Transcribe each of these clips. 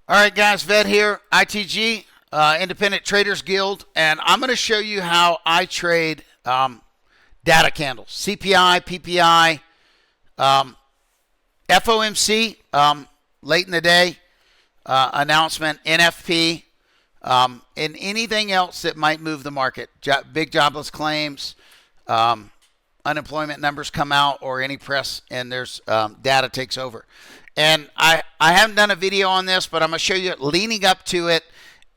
All right, guys, Vet here, ITG, Independent Traders Guild, and I'm going to show you how I trade data candles, CPI, PPI, FOMC, late in the day, announcement, NFP, and anything else that might move the market. Big jobless claims, unemployment numbers come out, or any press, and there's data takes over. And I haven't done a video on this, but I'm going to show you leaning up to it.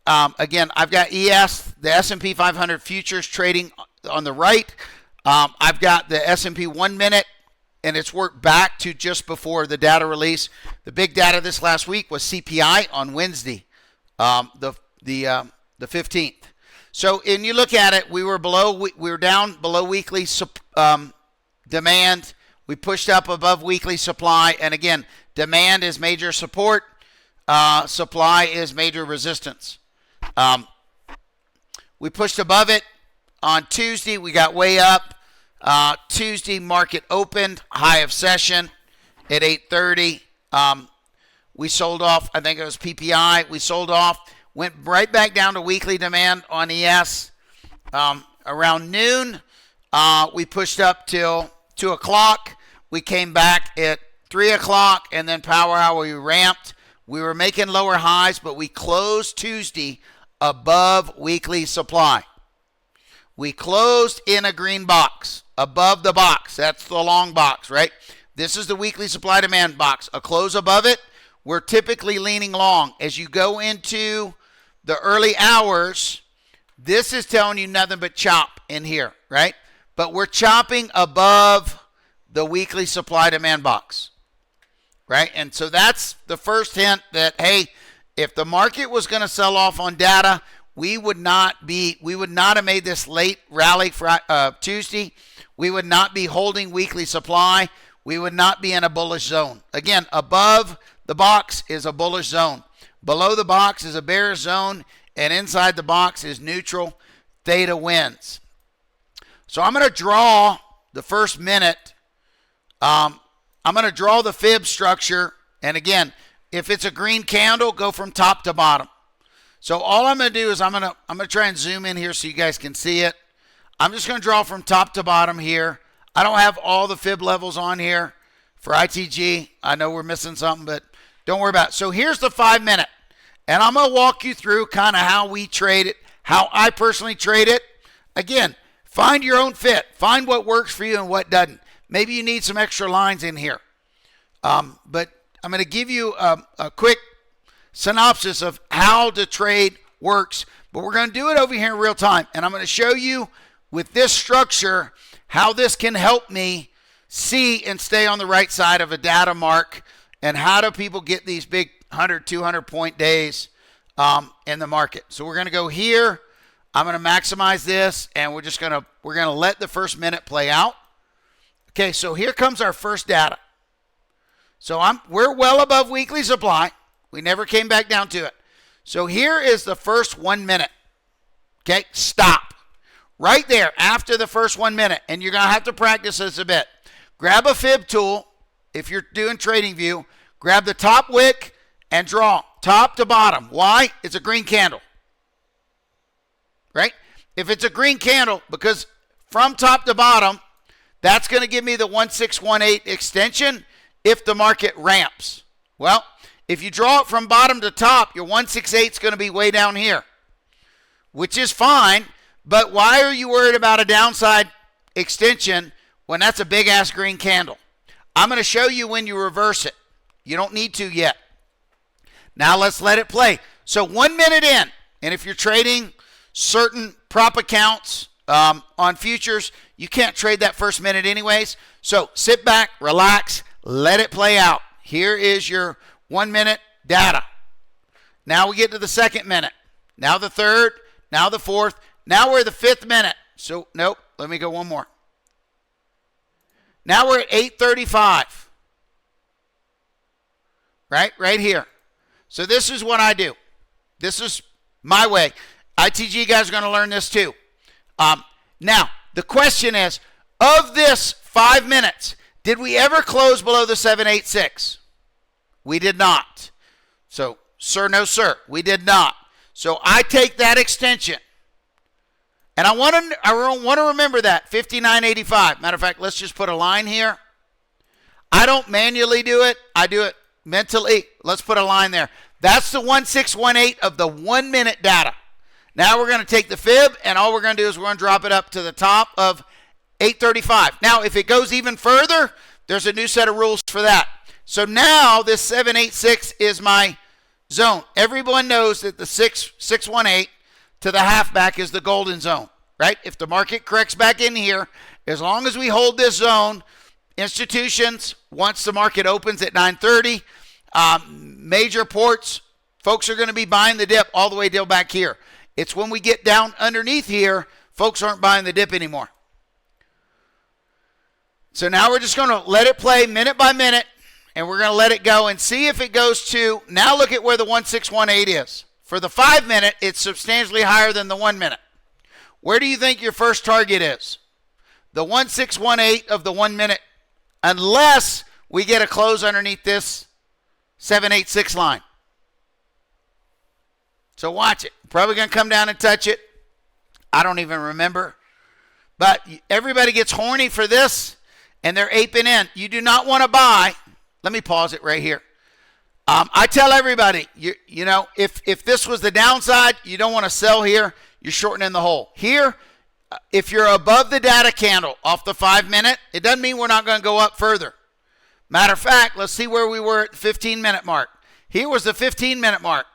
Again, I've got ES, the S&P 500 futures trading on the right. I've got the S&P 1 minute, and it's worked back to just before the data release. The big data this last week was CPI on Wednesday, the 15th. So, and you look at it, we were down below weekly demand. We pushed up above weekly supply, and again, demand is major support, supply is major resistance. We pushed above it on Tuesday. We got way up. Tuesday market opened, high of session at 8:30. We sold off, I think it was PPI. We sold off, went right back down to weekly demand on ES. Around noon, we pushed up till 2 o'clock. We came back at 3 o'clock, and then power hour, we ramped. We were making lower highs, but we closed Tuesday above weekly supply. We closed in a green box, above the box. That's the long box, right? This is the weekly supply demand box. A close above it, we're typically leaning long. As you go into the early hours, this is telling you nothing but chop in here, right? But we're chopping above the weekly supply demand box, right? And so that's the first hint that, hey, if the market was going to sell off on data, we would not have made this late rally Tuesday. We would not be holding weekly supply. We would not be in a bullish zone. Again, above the box is a bullish zone. Below the box is a bearish zone, and inside the box is neutral. Theta wins. So I'm going to draw the first minute. I'm going to draw the fib structure, and again, if it's a green candle, go from top to bottom. So all I'm going to do is I'm going to try and zoom in here so you guys can see it. I'm just going to draw from top to bottom here. I don't have all the fib levels on here for ITG. I know we're missing something, but don't worry about it. So here's the 5 minute, and I'm going to walk you through kind of how we trade it, how I personally trade it. Again, find your own fit. Find what works for you and what doesn't. Maybe you need some extra lines in here. But I'm going to give you a quick synopsis of how the trade works. But we're going to do it over here in real time. And I'm going to show you with this structure how this can help me see and stay on the right side of a data mark. And how do people get these big 100, 200 point days in the market. So we're going to go here. I'm going to maximize this. And we're going to let the first minute play out. Okay, so here comes our first data. So we're well above weekly supply. We never came back down to it. So here is the first 1 minute. Okay, stop. Right there after the first 1 minute. And you're going to have to practice this a bit. Grab a fib tool. If you're doing TradingView, grab the top wick and draw top to bottom. Why? It's a green candle. Right? If it's a green candle, because from top to bottom, that's going to give me the 1618 extension if the market ramps. Well, if you draw it from bottom to top, your 168 is going to be way down here, which is fine. But why are you worried about a downside extension when that's a big-ass green candle? I'm going to show you when you reverse it. You don't need to yet. Now let's let it play. So 1 minute in, and if you're trading certain prop accounts on futures, you can't trade that first minute anyways. So sit back, relax, let it play out. Here is your 1 minute data. Now we get to the second minute. Now the third, now the fourth. Now we're at the 5th minute. So nope, let me go one more. Now we're at 8:35. Right here. So this is what I do. This is my way. ITG guys are going to learn this too. Now, the question is, of this 5 minutes, did we ever close below the 786? We did not. So Sir, no, sir. We did not. So I take that extension. And I want to remember that, 59.85. Matter of fact, let's just put a line here. I don't manually do it. I do it mentally. Let's put a line there. That's the 1618 of the 1 minute data. Now we're going to take the fib, and all we're going to do is we're going to drop it up to the top of 835. Now, if it goes even further, there's a new set of rules for that. So now this 786 is my zone. Everyone knows that the 618 to the halfback is the golden zone, right? If the market corrects back in here, as long as we hold this zone, institutions, once the market opens at 9:30, major ports, folks are going to be buying the dip all the way till back here. It's when we get down underneath here, folks aren't buying the dip anymore. So now we're just going to let it play minute by minute, and we're going to let it go and see if it goes to, now look at where the 1618 is. For the 5 minute, it's substantially higher than the 1 minute. Where do you think your first target is? The 1618 of the 1 minute, unless we get a close underneath this 786 line. So watch it. Probably going to come down and touch it. I don't even remember. But everybody gets horny for this, and they're aping in. You do not want to buy. Let me pause it right here. I tell everybody, you know, if this was the downside, you don't want to sell here. You're shortening the hole. Here, if you're above the data candle off the 5 minute, it doesn't mean we're not going to go up further. Matter of fact, let's see where we were at the 15 minute mark. Here was the 15 minute mark,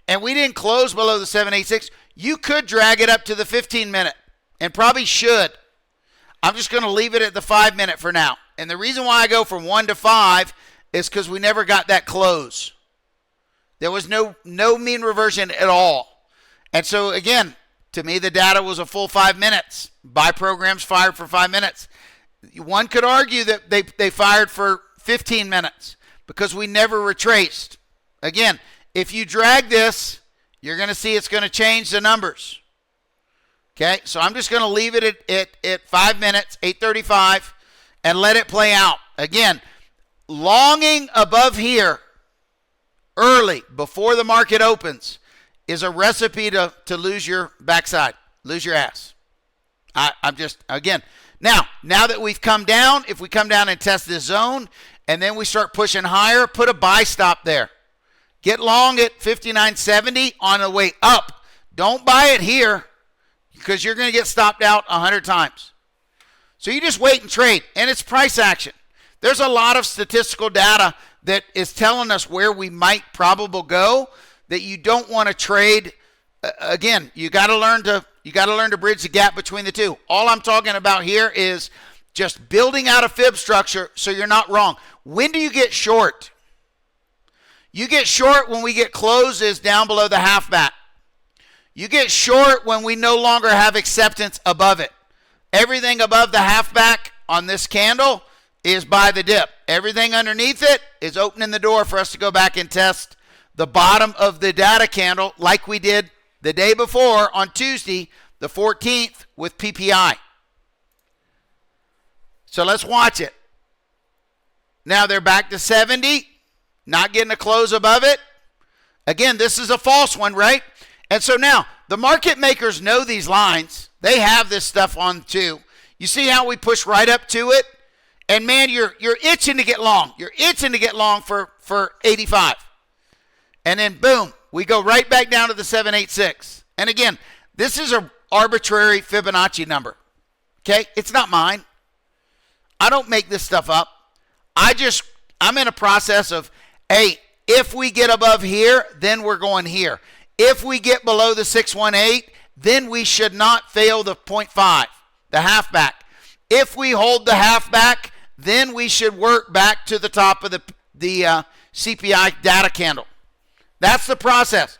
and we didn't close below the 786. You could drag it up to the 15 minute, and probably should. I'm just going to leave it at the 5 minute for now. And the reason why I go from 1 to 5 is because we never got that close. There was no mean reversion at all. And so, again, to me, the data was a full 5 minutes. Buy programs fired for 5 minutes. One could argue that they fired for 15 minutes because we never retraced. Again, if you drag this, you're going to see it's going to change the numbers. Okay, so I'm just going to leave it at 5 minutes, 8:35, and let it play out. Again, longing above here early before the market opens is a recipe to lose your backside, lose your ass. I'm just, again, now that we've come down, if we come down and test this zone and then we start pushing higher, put a buy stop there. Get long at 59.70 on the way up. Don't buy it here because you're going to get stopped out 100 times. So you just wait and trade, and it's price action. There's a lot of statistical data that is telling us where we might probably go that you don't want to trade. Again, you got to learn to bridge the gap between the two. All I'm talking about here is just building out a fib structure so you're not wrong. When do you get short? You get short when we get closes down below the halfback. You get short when we no longer have acceptance above it. Everything above the halfback on this candle is by the dip. Everything underneath it is opening the door for us to go back and test the bottom of the data candle like we did the day before on Tuesday, the 14th, with PPI. So let's watch it. Now they're back to 70, not getting a close above it. Again, this is a false one, right? And so now the market makers know these lines. They have this stuff on too. You see how we push right up to it? And man, you're itching to get long. You're itching to get long for 85. And then boom, we go right back down to the 786. And again, this is an arbitrary Fibonacci number. Okay? It's not mine. I don't make this stuff up. I'm in a process of, hey, if we get above here, then we're going here. If we get below the 618, then we should not fail the 0.5, the halfback. If we hold the halfback, then we should work back to the top of the CPI data candle. That's the process.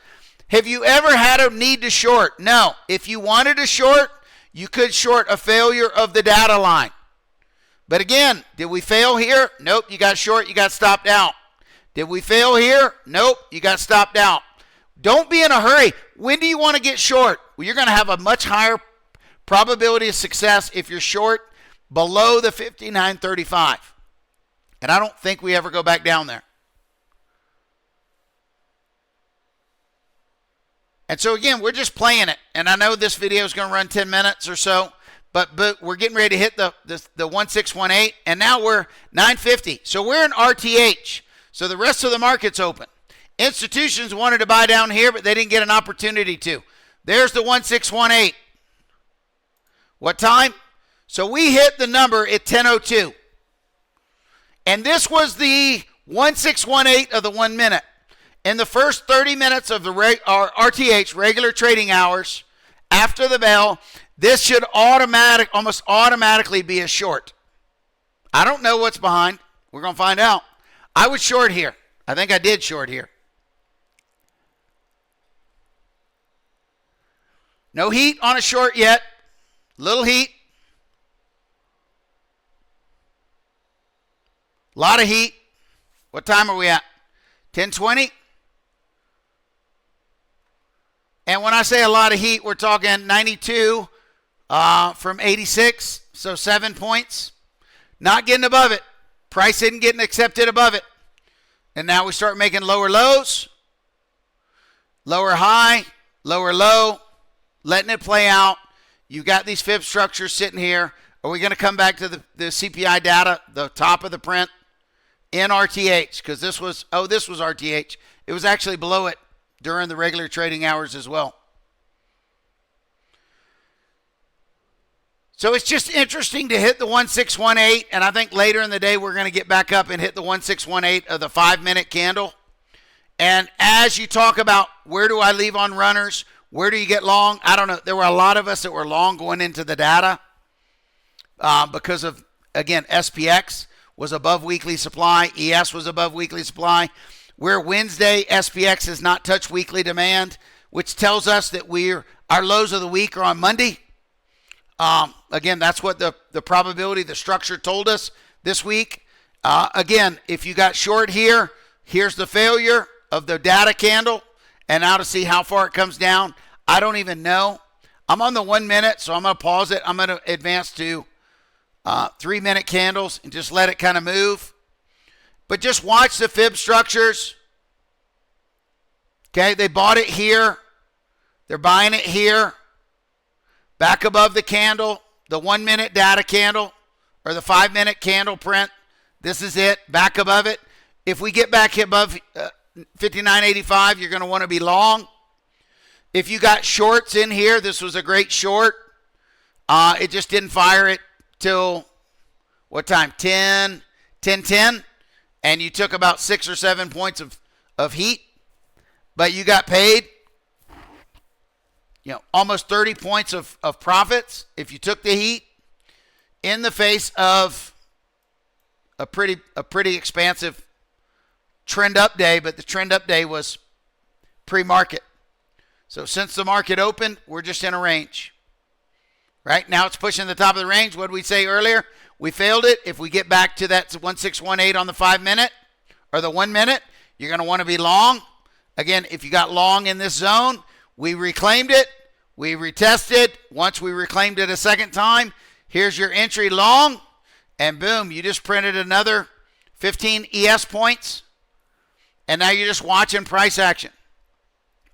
Have you ever had a need to short? No. If you wanted to short, you could short a failure of the data line. But again, did we fail here? Nope, you got short, you got stopped out. Did we fail here? Nope, you got stopped out. Don't be in a hurry. When do you want to get short? Well, you're going to have a much higher probability of success if you're short below the 59.35. And I don't think we ever go back down there. And so again, we're just playing it. And I know this video is going to run 10 minutes or so, but we're getting ready to hit the 1618, and now we're 950. So we're in RTH. So the rest of the market's open. Institutions wanted to buy down here, but they didn't get an opportunity to. There's the 1618. What time? So we hit the number at 10:02. And this was the 1618 of the 1 minute. In the first 30 minutes of the RTH, regular trading hours, after the bell, this should almost automatically be a short. I don't know what's behind. We're going to find out. I would short here. I think I did short here. No heat on a short yet. Little heat. A lot of heat. What time are we at? 10:20? And when I say a lot of heat, we're talking 92 from 86, so 7 points. Not getting above it. Price isn't getting accepted above it. And now we start making lower lows, lower high, lower low, letting it play out. You've got these fib structures sitting here. Are we going to come back to the CPI data, the top of the print, in RTH? Because this was RTH. It was actually below it during the regular trading hours as well. So it's just interesting to hit the 1618, and I think later in the day we're going to get back up and hit the 1618 of the 5-minute candle. And as you talk about where do I leave on runners, where do you get long, I don't know. There were a lot of us that were long going into the data because of, again, SPX was above weekly supply, ES was above weekly supply. Where Wednesday, SPX has not touched weekly demand, which tells us that our lows of the week are on Monday. Again, that's what the probability, the structure told us this week. Again, if you got short here, here's the failure of the data candle. And now to see how far it comes down, I don't even know. I'm on the 1 minute, so I'm going to pause it. I'm going to advance to 3-minute candles and just let it kind of move. But just watch the fib structures. Okay, they bought it here. They're buying it here. Back above the candle, the 1 minute data candle or the 5-minute candle print. This is it, back above it. If we get back above 59.85, you're going to want to be long. If you got shorts in here, this was a great short. It just didn't fire it till what time? 10:10. And you took about 6 or 7 points of heat. But you got paid, almost 30 points of profits if you took the heat in the face of a pretty expansive trend up day, but the trend up day was pre-market. So since the market opened, we're just in a range. Right now it's pushing the top of the range. What did we say earlier? We failed it. If we get back to that 1618 on the 5-minute or the 1 minute, you're going to want to be long. Again, if you got long in this zone, we reclaimed it. We retested. Once we reclaimed it a second time, here's your entry long. And boom, you just printed another 15 ES points. And now you're just watching price action.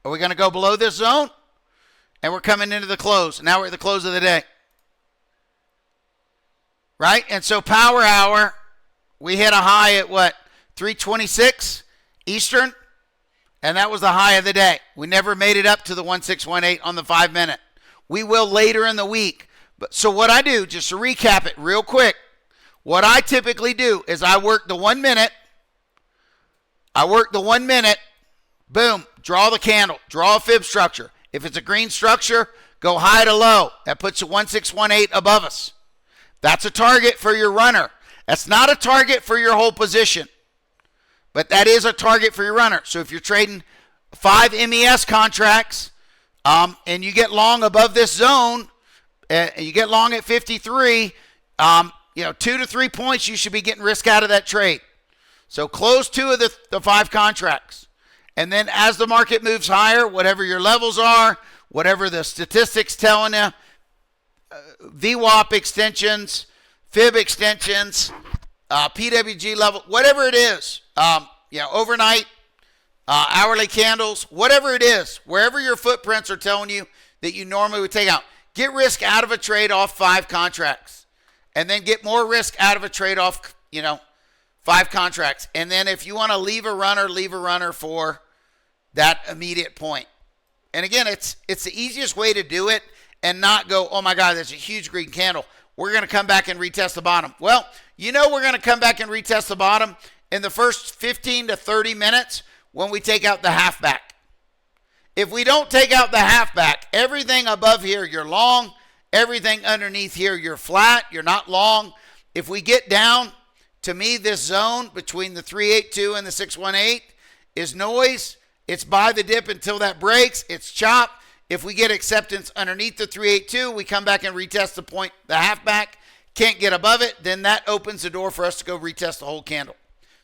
Are we going to go below this zone? And we're coming into the close. Now we're at the close of the day. Right? And so power hour, we hit a high at what? 326 Eastern. And that was the high of the day. We never made it up to the 1618 on the 5-minute. We will later in the week. But so what I do, just to recap it real quick, what I typically do is I work the 1 minute. Boom, draw the candle, draw a fib structure. If it's a green structure, go high to low. That puts the 1618 above us. That's a target for your runner. That's not a target for your whole position. But that is a target for your runner. So if you're trading 5 MES contracts and you get long above this zone, you get long at 53, 2 to 3 points, you should be getting risk out of that trade. So close 2 of the 5 contracts. And then as the market moves higher, whatever your levels are, whatever the statistics telling you, VWAP extensions, fib extensions, PWG level, whatever it is, overnight hourly candles, whatever it is, wherever your footprints are telling you that you normally would take out. Get risk out of a trade off 5 contracts. And then get more risk out of a trade off, 5 contracts. And then if you want to leave a runner for that immediate point. And again, it's the easiest way to do it and not go, oh my God, that's a huge green candle. We're going to come back and retest the bottom. Well, we're going to come back and retest the bottom in the first 15 to 30 minutes when we take out the half back. If we don't take out the half back, everything above here, you're long. Everything underneath here, you're flat. You're not long. If we get down, to me, this zone between the 382 and the 618 is noise. It's buy the dip until that breaks. It's chop. If we get acceptance underneath the 382, we come back and retest the point, the half back. Can't get above it, then that opens the door for us to go retest the whole candle.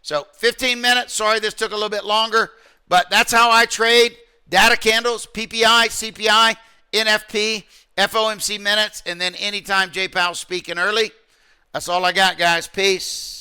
So 15 minutes. Sorry this took a little bit longer, but that's how I trade data candles, PPI, CPI, NFP, FOMC minutes, and then anytime J Powell's speaking early. That's all I got, guys. Peace.